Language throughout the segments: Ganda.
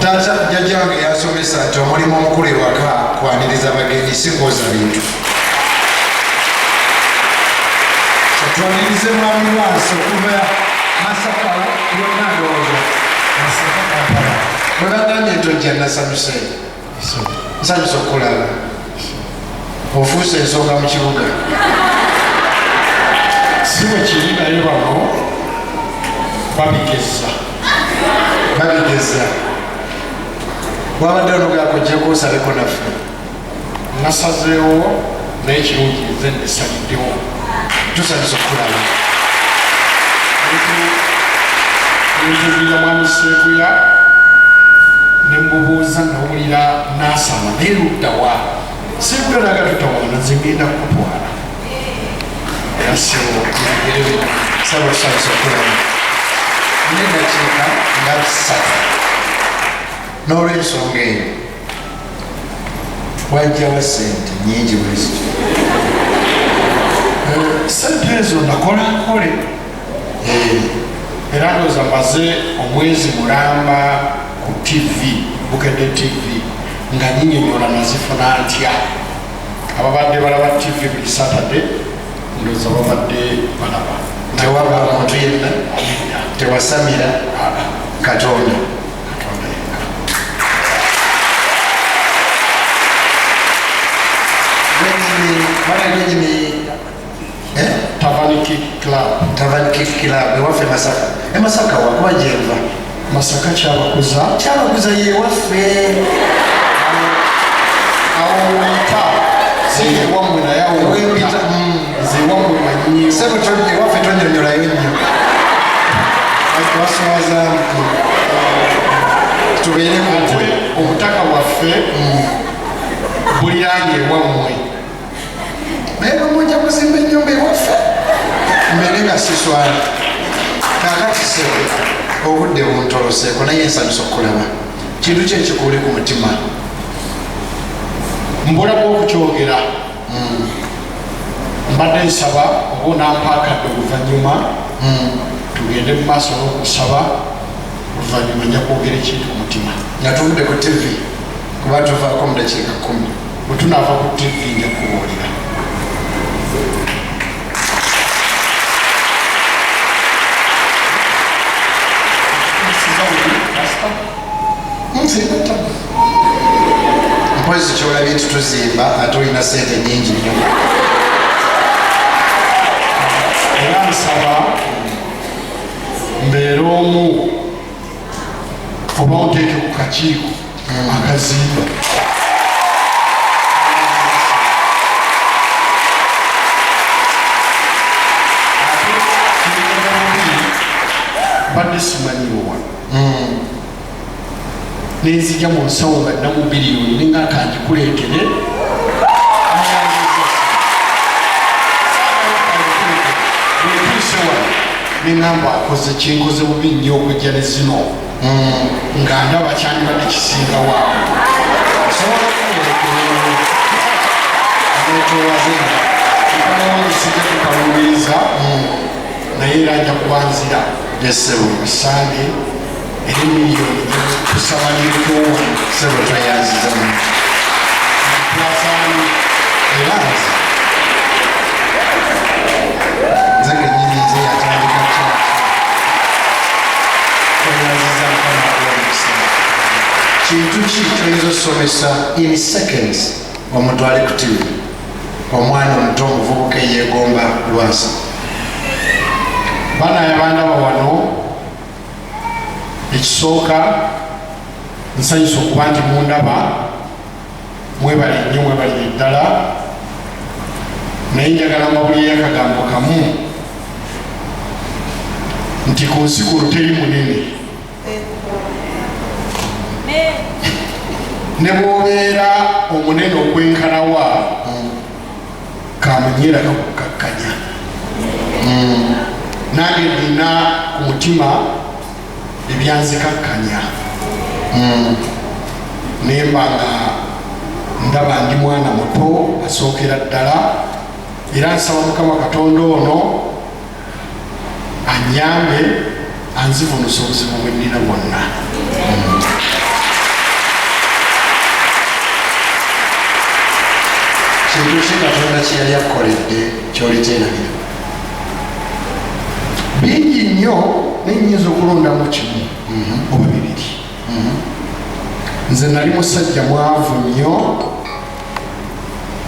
Tata jjajja wange yasomesa nti omulimu omukulu ewaka kwaniriza bagenyi si kwoza bintu. Twanirize mwami wansi okuva Masaka yonna ndowooza Masaka Kampala. Bwe bagambye tojja nasanyuse. Nsanyusa okulaba. Ofuuse ensonga mu kibuga. Si bwe kiri naye bano babigeza. Bwabadde onogako ojjako osabeko naffe. Nasazeewo naye kirungi nze nesaliddewo. Tusanyusa okulaba. Ntuulira mwami Seeguya ne mmubuuza nawulira n'asama naye luddawa. Seeguya naagala tutawaana nze ngenda kukutwala. Era sebo sabo tusanyusa okulaba. Naye dakiika nga 3 n'olw'ensonga eyo wajjawa ssente nnyingi bwezito. Ssente ezo nakola nkole era ndowooza mbaze omwezi mulamba ku TV Bukedde TV nga nyinyonyola nazifuna ntya. Ababadde balaba TV buli Saturday ndowooza babadde balaba. Tewaba muntu yenna tewasamira Katonda. Tavani Kick Club ewaffe Masaka. Masaka wakuba gyenva. Masaka kyabakuza yewaffe. Awo weyita zeewammwe naye awo weyita zeewammwe manyiyo. Sebo ewaffe tonyonyolayo nnyo. Twaswaza nti tubeere mutwe omutaka waffe buliraanye ewammwe. Naye bamujja kuzimba ennyumba ewaffe mbere nga siswala. Kaakati sebo obudde buntoloseeko naye nsanyusa okulaba. Kintu ki ekikuuli ku mutima? Mbulamu okukyogera. Mbadde nsaba oba onampaakadde oluvannyuma tugende mu maaso n'okusaba oluvannyuma nja kwogera ekintu ku mutima. Nga tuvudde ku TV kuba tuvaako mu dakiika 10. Bwe tunaava ku TV nja kubuulira. Mpozi kyolabye nti tuzimba ate olina ssente nnyingi nnyo. Era nsaba mbeere omu oba onteeke ku kakiiko akazimba. Badde simanyiwo wano nenzija mu nsawo nga nnamu biliyoni nenga akanjikuleetere neŋamba akoze kinkoze bubi nnyo okujja ne zino nga ndaba kyandibadde kisinga waawe osobola okuleekeretowazenga kikanawangisijja kukalumiriza naye era ajja kubanzira esebo esange eri miliyoni kusabanirikowa sebo twayanzizamu plasani eranzi nzage nyini nze yatandika kyaki twayanziza mukamakuwamukisa. Kintu ki kyoyinza osomesa in seconds omutwale ku TV omwana omuto omuvubuka eyeegomba lwasa? Bana yabandaba wano ekisooka nsanyusa okuba nti mundaba mwebali nnyo mwebali eddala naye njagala mbabuliyo akagambo kamu nti ku nsi kuno teri munene ne bw'obeera omunene okwenkanawa kamunyeera kakukakkanya. Nange nina ku mutima ebyanzikakkanya nemba nga ndaba ndi mwana muto asookera ddala era nsaba Mukama Katonda ono anyambe anzivunusa obuzibu bwe nnina bwonna. kyeyakoledde kyoli kyerabira. Bingi nnyo nenyinza okulondamu kimu oba bibiri. Nze nali musajja mwavu nnyo,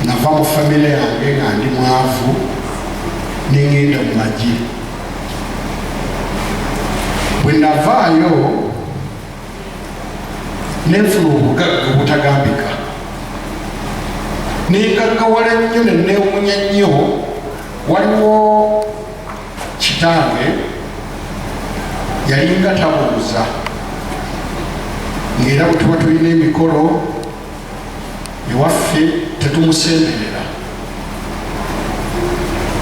nava mu famire yange nga ndi mwavu nengenda mu magi. Bwe navaayo nenfuna obugagga obutagambika, nengaggawala nnyo nenewuunya nnyo. Waliwo kitange yalinga tabuuza, ng'era bwe tuba tulina emikolo ewaffe tetumusemberera.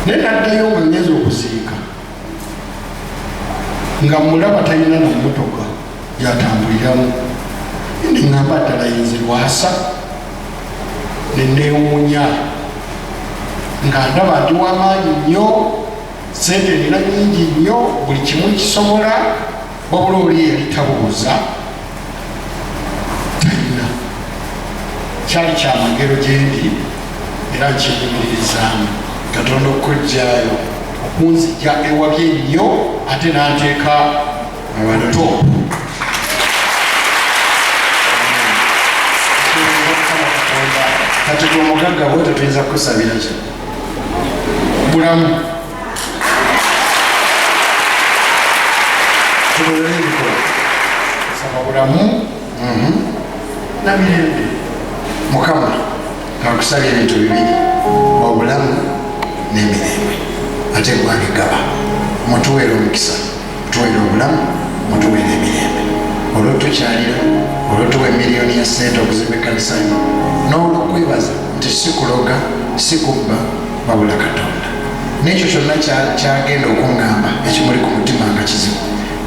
Naye naddayo nga ngeze okuziika nga mulaba talina na mmotoka yatambuliramu. Neŋŋamba ddala yenze lwasa, nenneewuunya nga ndaba ndi w'amaanyi nnyo, sente nina nnyingi nnyo, buli kimu kisobola, wabula oli yali tabuuza talina. Kyali kyamagero gye ndi era nkyenyumiririzaamu. Katonda okujjaayo okunzija ewabye ennyo ate n'anteeka abato. Kati gwe omugagga bwotyo tuyinza kukusabira ki? Bulamu. Tulole ebikola. Saba bulamu na mirembe. Mukama kakusabye ebintu bibiri, obulamu n'emirembe, ate gwabigaba. Mutuweera omukisa, mutuweera obulamu, mutuweera emirembe. Olwo tukyalira, olwo tuwa emiliyoni ya sente okuzimba ekkanisa yo, n'olwokwebaza nti si kuloga, si kubba, wabula Katonda. N'ekyo kyonna kyagenda okuŋŋamba ekimuli ku mutima nga kizibu.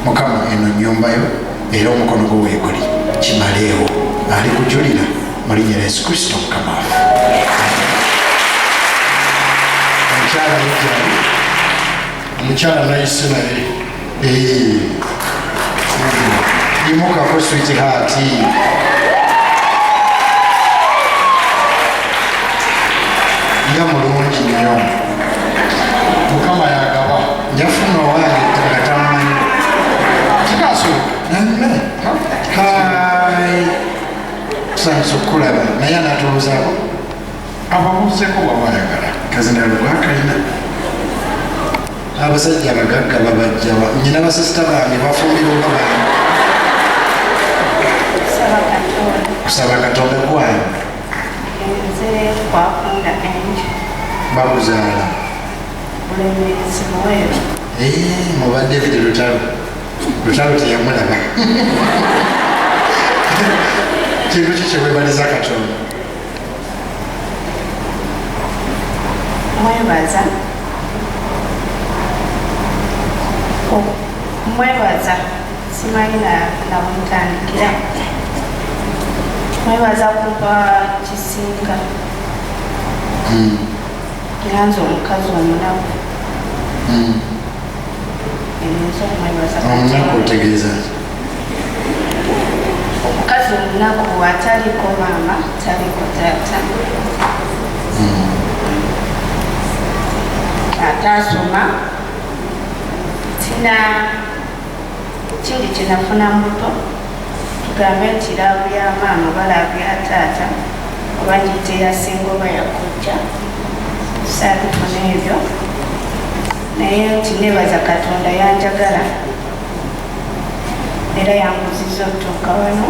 Mukama eno nnyumba yo era omukono gwo weeguli kimaleewo. Ali kujulira mu linnya lya Yesu Kristo Mukama waffe. Omukyala yajjali, omukyala nayise naye. Yimukako sweetheart. Nga mulungi nnyo. Mukama yagaba. Njafuna owange nga tamumanyi. Kikasoboka. Hai. Tusanyusa okukulaba naye anaatubuuzaako. Ababuuzeeko bw'abayagala. Kazindalo gwakalina. Abasajja abagagga babajjawa. Nnyina basisita bange bafumbira obabange. Kusaba Katonda gwange. Nze twakunda enju. Bakuzaala. Bulemeezi Muweero. Muba David Lutalo. Lutalo teyamulaba. Kintu ki kyewebaliza Katonda? Mwebaza. Mwebaza. Simanyi na bwentandikira. Mwebaza kuba kisinga. Era nze omukazi omunaku. Nze omwebaza. Omunaku otegeeza ki? Omukazi omunaku ataliko maama, taliko taata. Ataasoma. Tina kindi kyenafuna muto. Tugambe nti laavu ya maama oba laavu ya taata oba ngiyite yasinga oba yakujja. Saabifuna ebyo. Naye nti nebaza Katonda yanjagala era yanguziza okutuuka wano.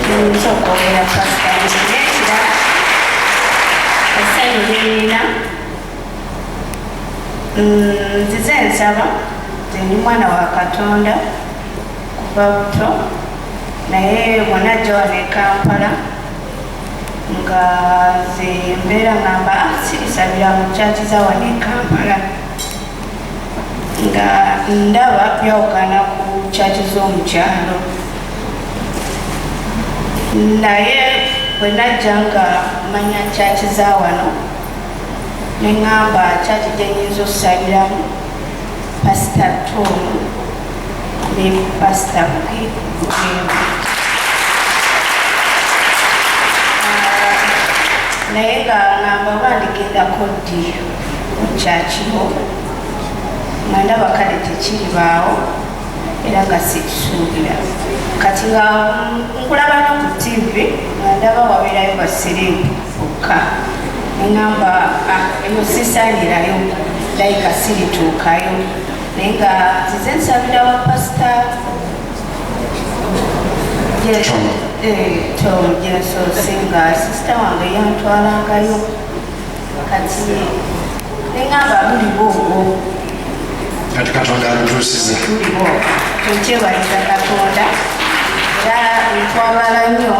Nyinza okwogera pasita nti nekirala essanyu lyenina nzize nsaba nze ndi mwana wa Katonda kuva buto, naye bwonajja wano e Kampala nga ze mbeera ngamba sirisabira mu kyaki za wano e Kampala nga ndaba byawukana ku kyaki z'omukyalo. Naye bwe najja nga manya kyaki za wano neŋŋamba kyaki gye nnyinza okusabiramu Pasita Tom ne Pasita Bugembe. naye nga ngamba bandigendako ddi kyakiho nga ndaba kale tekiribaawo era nga sikisuubira kati nga nkulaba no ku tv nga ndaba wabeerayo baserebu bokka neŋamba eyo sisaanirayo layika sirituukayo naye nga nzize nsabira bapasita gyensoose nga sisita wange yantwalangayo kati neŋamba buliwo obwo kati Katonda alutuusiza tuliwo tukyebaliza Katonda era ntwabala nnyo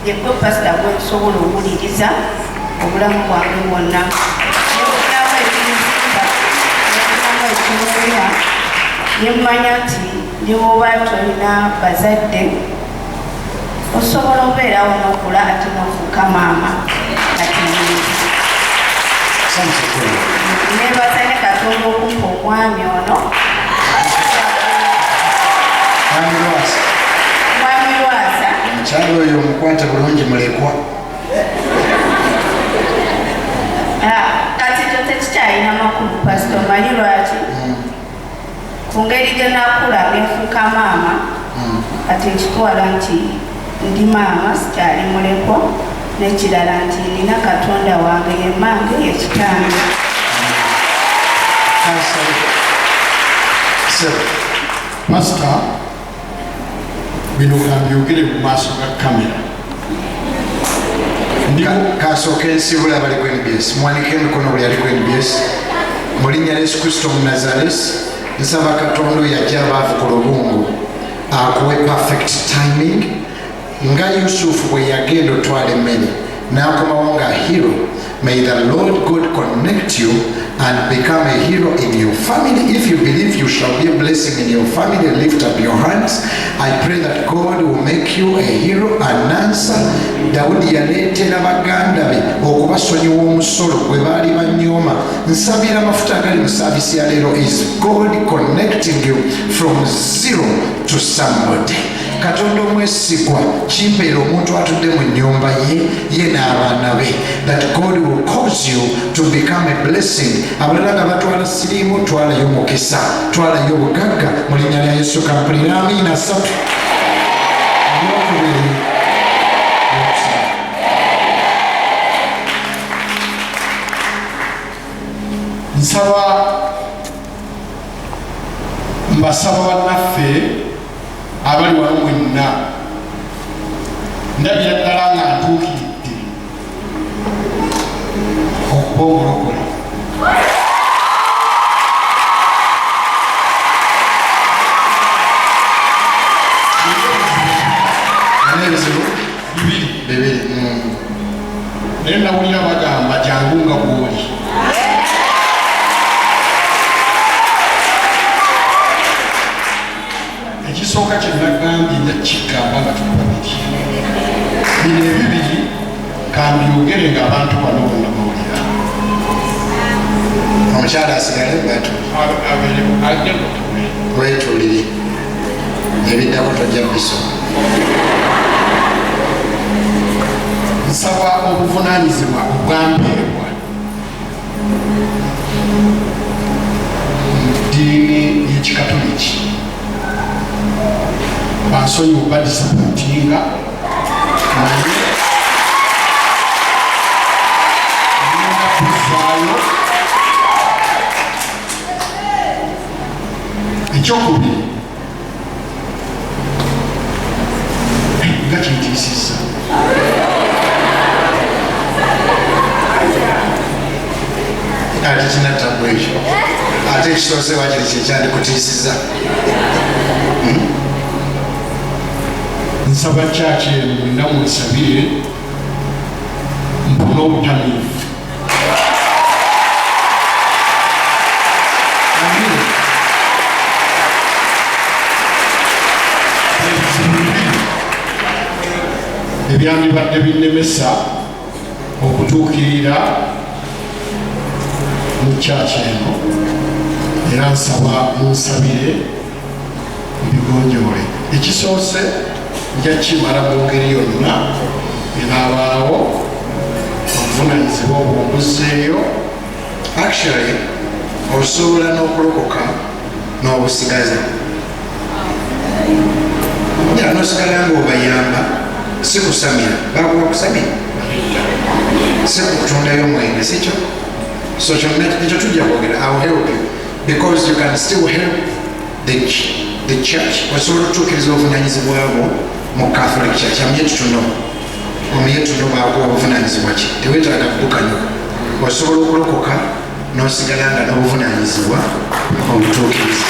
yegwe pasita gwensobola okuwuliriza obulamu bwange bwonna nebulamu ekinzimba nebulamu ekimuya nemmanya nti ndiwoba tolina bazadde osobola obeerawo n'okula ate n'ofuuka maama kati nebaza ne Katonda okumpa omwami ono mwami Lwasa omukyalo oyo omukwate bulungi mulekwa kati kyo tekikyalina makulu pasita omanyi lwaki ku ngeri gye nakula nefuuka maama kati nkitwala nti ndi maama sikyali mulekwa n'ekirala nti nina Katonda wange ye mmange yekitange pasita bino kambyogere mu maaso ga kamera kasooka ensibula abali ku NBS mwanike emikono buli ali ku NBS mu linnya lya Yesu Kristo Munazaresi nsaba Katonda oyo ajja abaavukula obungu akuwe perfect timing nga Yusufu bwe yagenda otwala emmere n'akomawo nga hero. May the Lord God connect you and become a hero in your family. If you believe you shall be a blessing in your family, lift up your hands. I pray that God will make you a hero and answer. Daudi yaleetera baganda be okubasonyiwa omusolo gwe baali banyooma. Nsabira amafuta agali mu saavisi ya leero is God connecting you from zero to somebody. Katonda omwesigwa kimpeera omuntu atudde mu nnyumba ye n'abaana be that God will cause you to become a blessing. Abalala nga batwala siriimu twalayo mukisa twalayo obugagga mu linnya lya Yesu kampulira amiina ssatu ebyokubiri mbasaba bannaffe abali wano mwenna ndabira ddala nga ntuukiridde okuba omulokole ebizibu bibiri naye nawulira bagamba jangu nga bwoli ekisooka kyenagambye nakigamba nga tubabiri bino ebibiri kambyogere nga abantu bano bonna bawulira omukyala asigale batu ajja gutule wetuulire ebiddako tojja biso nsaba obuvunaanyizibwa obwampeebwa mu ddiini y'ekikatoliki bansonyiwa badisapootinga naye ngenda kuvaayo. Ekyokubiri nga kintiisizza ate kinattamu ekyo ate ekisoose wakiri kyekyandikutiisizza nsaba kyaki eno mwenna munsabire mpona obutamiivu ebyandibadde binnemesa okutuukirira mu kyaki eno era nsaba munsabire mbigonjoole. Ekisoose nja kimala mu ngeri yonna enaabaawo obuvunanyizibwa obwombuzeeyo actually osobola n'okulokoka n'obusigaza nosigala nga obayamba si kusamira bakuba kusamira si kutundayo mwenge sikyo so kyonna ekyo tujja kwogera I'll help you because you can still help the church osobola okutuukiriza obuvunanyizibwabwo mu Catholic Church amyetutuno omyetuno bwakuwa obuvunanyizibwa ki tewetaaga kudukanyuka osobola okulokoka n'osigala nga n'obuvunanyizibwa obutuukiriza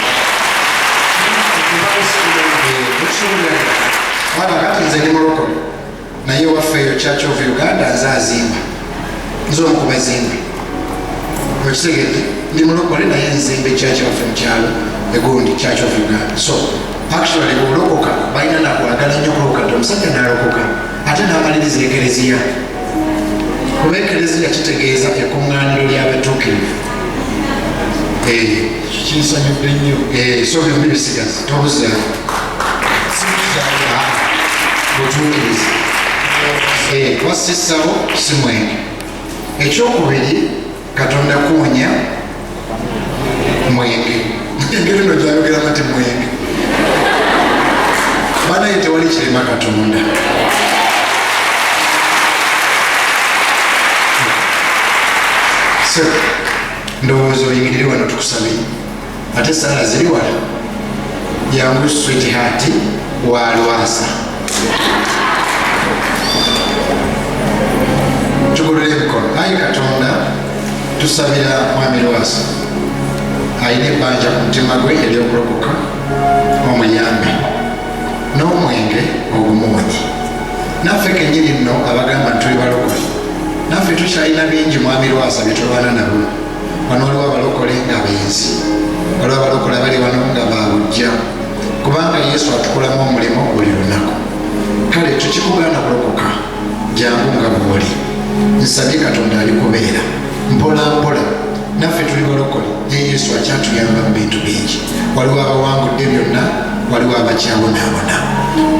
kati nze ndi mulokole naye waffeeyo Church of Uganda nze azimba nze omukubazimba okitegedde ndi mulokole naye nzimba church waffe mukyalo egundi Church of Uganda so actually bwolokoka balina nakwagala nnyo kulokoka dde omusajja n'alokoka ate n'amaliriza ekereziya kuba ekereziya kitegeeza ekkuŋŋaaniro ly'abatuukirivu kinsanyudde nnyo so byombi bisigaza tobuzaawo butuukiriza wasissawo si mwenge ekyokubiri Katonda kuwonya mwenge engeri no gyayogeramu ati mwenge banaye tewali kirema Katonda so ndowooza oyingirire wano tukusabe ate saala ziri wala yangu sweetheart wa Lwasa tugolole emikono ayi Katonda tusabira mwami Lwasa ayina ebbanja ku mutima gwe ery'okulokoka omuyambe n'omwenge ogumuwonye naffe kenyini nno abagamba ntuli balokole naffe tukyalina bingi mwami Lwasa byetulwana nabo wano waliwo abalokole nga benzi waliwo abalokole abali wano nga babujja kubanga Yesu atukolamu omulimu buli lunaku kale tukikugaana kulokoka jangu nga bwoli nsabye Katonda alikubeera mpola mpola naffe tuli balokole ye Yesu akyatuyamba mu bintu bingi waliwo abawangudde byonna waliwo abakyabonaabona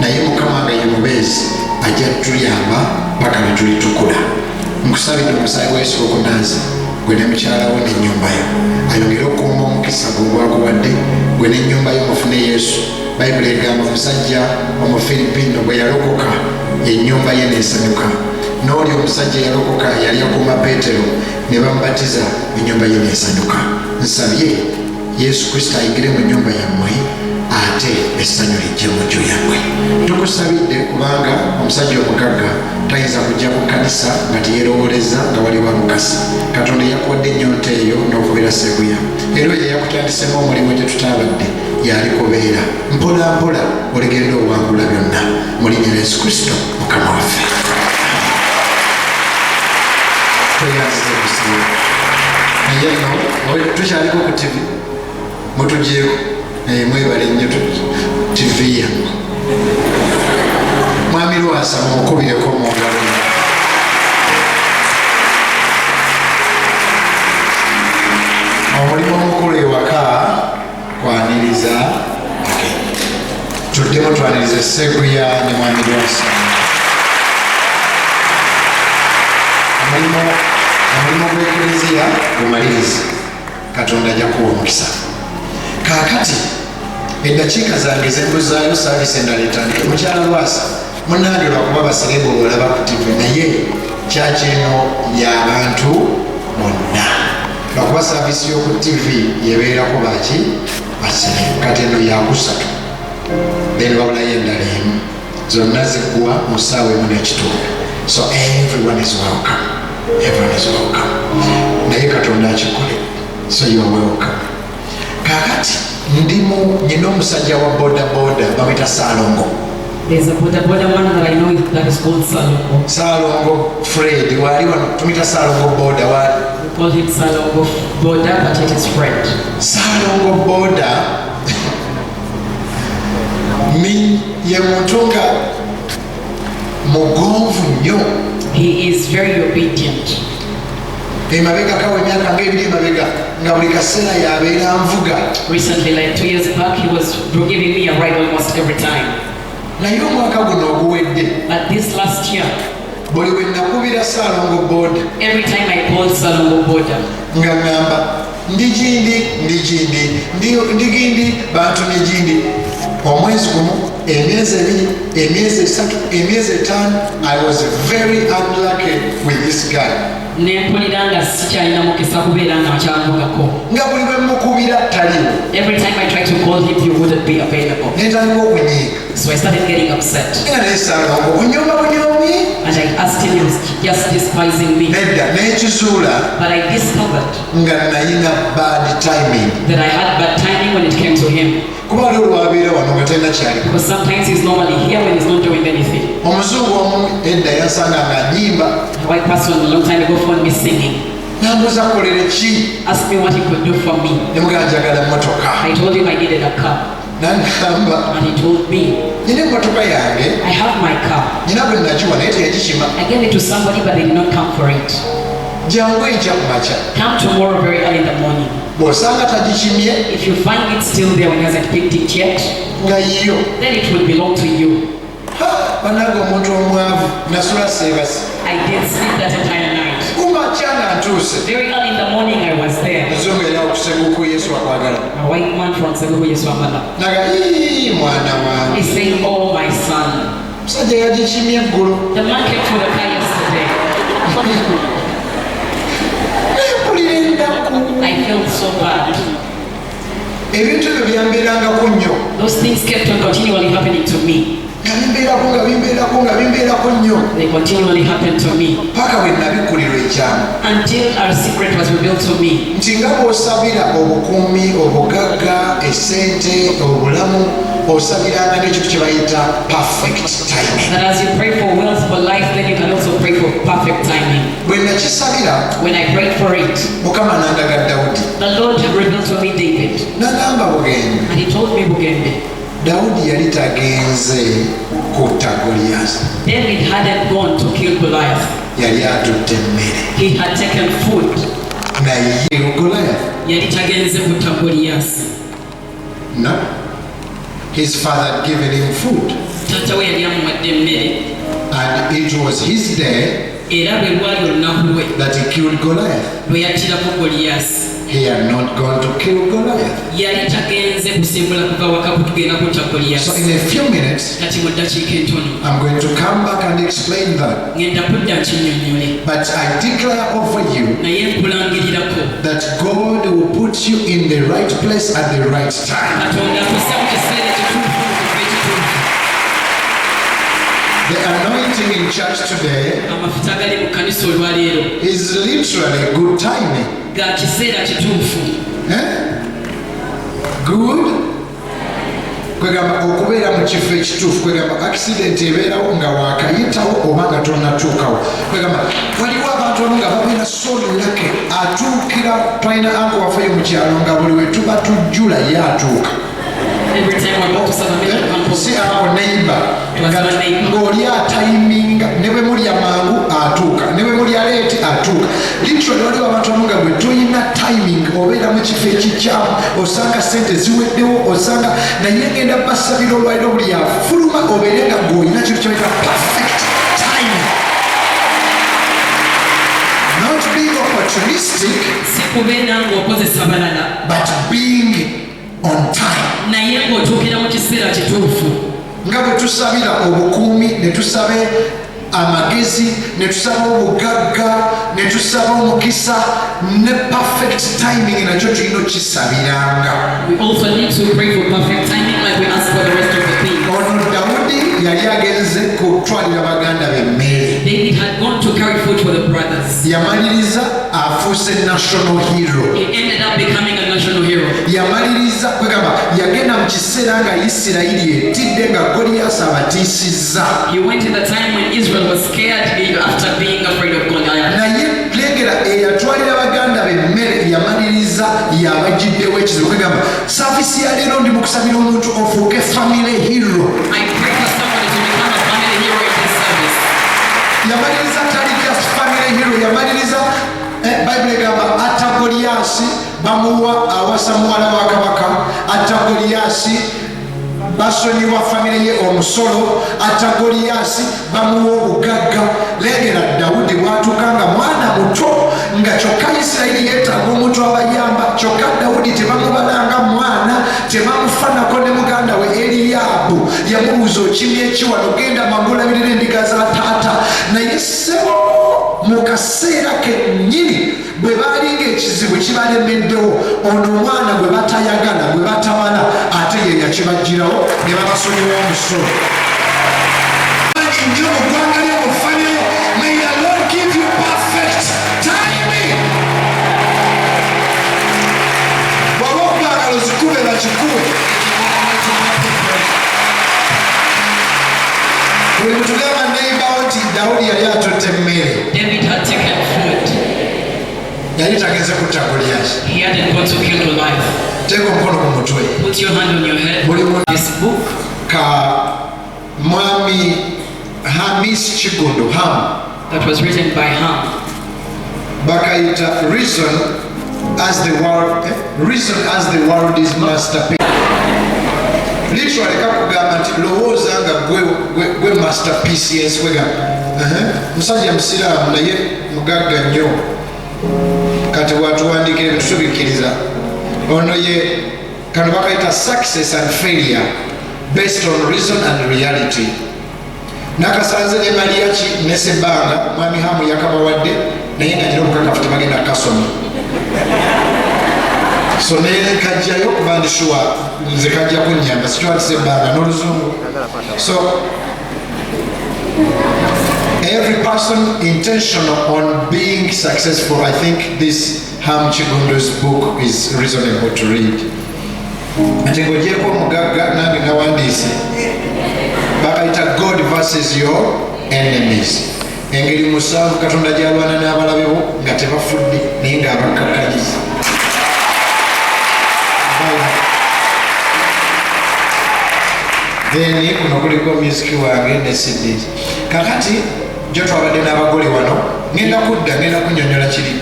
naye Mukama nga ye mubeezi ajja tutuyamba paka ne tulitukula nkusabidde omusaayi wa Yesu okunaaza gwe ne mukyalawo n'ennyumba yo ayongere okukuuma omukisa gw'ogwakuwadde gwe n'ennyumba yo mufune Yesu Bayibuli egamba omusajja Omufiripino bwe yalokoka ennyumba ye n'esanyuka n'oli omusajja eyalokoka yali akuuma Peetero ne bamubatiza ennyumba ye n'esanyuka nsabye Yesu Kristo ayingire mu nnyumba yammwe ate essanyu lijje mu nju yammwe tukusabidde kubanga omusajja omugagga tayinza kujja ku kkanisa nga teyerowooleza nga waliwo amukasa Katonda yakuwadde ennyonta eyo n'okubeera seguya era oyo yakutandisemu omulimu gye tutaabadde yali kubeera mpola mpola oligenda owangula byonna mu linnya lya Yesu Kristo Mukama waffe tweyanzize kusiiba naye no tukyaliko ku TV mutugyeko mwebale nnyo TV yammwe mwami Lwasa mumukubireko mu ngalo omulimu omukulu ewaka kwaniriza tuddemu twaniriza Seguya ne mwami Lwasa omulimu gw'ekereziya gumaliriza Katonda ajja kuwa omukisa kaakati eddakiika zange zembuzaayo saavisi endala etandike mukyala Lwasa munnange lwakuba baserebu olaba ku TV naye kyaki eno y'abantu bonna lwakuba saavisi y'oku TV yebeerako baki baserebu kati eno yakusatu then wabulayo endala emu zonna ziggwa mu ssaawa emu n'ekitundu so everyone is welcome naye Katonda akikole so you are welcome kakati ndimu nyina omusajja wa boda boda bamwita Salongo. There's a boda boda man that I know that is called Salongo. Salongo Fred wali wano tumita Salongo boda wali. We call him Salongo boda but it is Fred. Salongo boda mi ye mutunga mugonvu nnyo. He is very obedient. Emabega kawe myaka ng'ebiri emabega nga buli kaseera yabeera nvuga. Recently, like 2 years back, he was giving me a ride almost every time. Naye omwaka guno oguwedde. But this last year, buli bwe nakubira Saalongo boda Every time I called Salongo Boda, nga ŋŋamba ndi gindi bantu ne gindi omwezi gumu emyezi ebiri emyezi esatu emyezi etaano. I was very unlucky with this guy. nempulira nga sikyalina mukisa kubeera nga akyavugako. nga buli bwe mukubira taliwo. Every time I tried to call him, he wouldn't be available. netandika okunyiiga. So I started getting upset. nga naye Saalongo bunyoma bunyomi. And I asked him, he was just despising me. nedda n'ekizuula But I discovered nga nalina bad timing. that I had bad timing when it came to him. kuba waliwo lwabeera wano nga talina kyali. Because sometimes he's normally here when he's not doing anything. omuzungu omu edda yansanga nga nnyimba. A white person a long time ago found me singing. nambuuza kolere ki. Asked me what he could do for me. ne mugamba njagala mmotoka. I told him I needed a car. n'agamba And he told me, nyina emmotoka yange I have my car. nyina bwe nakiwa naye teyagikima. I gave it to somebody, but they did not come for it. jangu enkya ku makya. Come tomorrow very early in the morning. bw'osanga tagikimye If you find it still there when he hasn't picked it yet, nga yiyo. then it will belong to you. bannange omuntu omwavu nasula seebase. I did sleep that entire night. ku makya nga ntuuse. Very early in the morning, I was there. muzungu era okuseguku yesu akwagala. A white man from Segubu Yeswamala. naga mwana wange. He's saying, oh, my son. musajja yagikimye eggulu. The man came for the car yesterday. mpulira ennaku. I felt so bad. ebintu ebyo byambeerangako nnyo. Those things kept on continually happening to me. nga bimbeerako nnyo. They continually happened to me. paka bwe nabikkulirwa ekyamu. Until our secret was revealed to me. nti nga bw'osabira obukuumi obugagga essente obulamu osabiranga n'ekintu kye bayita perfect timing. That as you pray for wealth for life, then you can also pray for perfect timing. bwe nakisabira When I prayed for it, mukama n'andaga Dawudi. the Lord revealed to me David. n'agamba bugembe And he told me, Bugembe, Dawudi yali tagenze kutta Goliath. David hadn't gone to kill Goliath. yali atutte emmere. He had taken food. naye Goliath Yali tagenze kutta Goliath. no. His father had given him food Taata we yali amuwadde emmere. and it was his day Era bwe lwali olunaku lwe that he killed Goliath. lwe yattiramu Goliath. He had not gone to kill Goliath. Yali tagenze kusimbula kuva waka kutugenda kutta Goliath. So in a few minutes Kati mu ddakiika entono I'm going to come back and explain that. ngenda kudda nkinnyonnyole. But I declare over you Naye nkulangirirako that God will put you in the right place at the right time. Katonda akussa mu kiseera ekituufu mu kifo ekituufu. The anointing in church today Amafuta agali mu kkanisa olwaleero is literally good timing. ga kiseera kituufu. Good kwegamba okubeera mu kifo ekituufu kwegamba accident ebeerawo nga wakayitawo oba nga tonatuukawo kwegamba waliwo abantu abamu nga babeera so lucky atuukira twalina anko wafeyo mu kyalo nga buli we tuba tujjula ye atuuka. Every time we're about to submit to uncle, si ako neighbor ng'oli atayiminga ne bwe mulya mangu atuuka ne bwe mulya leeti atuuka. literally waliwo abantu abamu nga bwe toyina timing obeera mu kifo ekikyamu osanga sente ziweddewo osanga naye ngenda basabira olwaliro buli afuluma obeere nga gweolina kintu kyebaita perfect timing. Not being opportunistic si kubeera ng'okozesa balala, but being on time. naye ng'otuukira mu kiseera kituufu. nga bwe tusabira obukuumi ne tusaba amagezi ne tusaba obugagga ne tusaba omukisa ne perfect timing nakyo tulina okisabiranga. We also need to pray for perfect timing like we ask for the rest of the things. ono Dawudi yali agenze kutwalira baganda be emmere. David had gone to carry food for the brothers. yamaliriza afuuse national hero. He ended up becoming a national hero. yamaliriza kwegamba yagenda mu kiseera nga Isirayiri etidde nga Goliath abatiisizza. He went in the time when Israel was scared after being afraid of Goliath. naye lengera eyatwalira baganda be emmere yamaliriza yabagiddewo ekizibu kwegamba saavisi ya leero ndi mu kusabira omuntu ofuuke family hero. I pray for somebody to become a family hero in this service. yamaliriza tali just family hero yamaliriza bayibuli egamba atta Goliath bamuwa awasa muwala wa kabaka atta Goliath basonyiwa famire ye omusolo, atta Goliyasi bamuwa obugagga. Lengera Dawudi bw'atuukanga mwana muto nga kyokka Isirayiri yeetaaga omuntu abayamba, kyokka Dawudi tebamubalanga mwana, tebamufanako ne muganda we Eriyaabu. Yamubuuza okimye eki wano, genda magulabirira endiga za taata. Naye ssebo mu kaseera kennyini bwe baalinga ekizibu kibalemeddewo, ono omwana gwe batayagala gwe batamala ate ye yakibajjirawo ne babasonyiwa omusolo. Njo mu ggwanga ly'omufanire, may the Lord give you perfect timing. Bw'oba okwagala ozikube bakikube. Buli mutugamba neighbor nti Dawudi yali atotte emmere. David had taken food. Yali tageze kutta Goliyasi. He hadn't gone to kill Goliath. Teeka omukono ku mutwe. Put your hand on your head. This book Ka mwami Hamis Kigundu, Ham, that was written by Ham. Bakaita reason as the world is masterpiece. Literally kakugamba nti lowooza nga gwe masterpiece yenswega. Musajja musiraamu naye mugagga nnyo. Kati bw'atuwandiikira ebintu tubikkiriza. Ono ye kano bakayita success and failure based on reason and reality. Nakasanze ne Mariaki ne Sebanga mwami Hamu yakabawadde naye nga nina obukakafu tebagenda kasoma. So naye kajjayo kuba ndi sure nze kajja kunnyamba Stuart Sebanga n'oluzungu. So every person intentional on being successful, I think this Ham Kigundu's book is reasonable to read. Ate ng'ogyeko omugagga nange nawandiise bakayita God versus your enemies. Engeri musanvu Katonda gy'alwana n'abalabe bo nga tebafudde naye ng'abakkakkaliza. Then kuno kuliko music wange ne CDs. Kakati jo twabadde n'abagole wano, ngenda kudda ngenda kunnyonnyola kiri.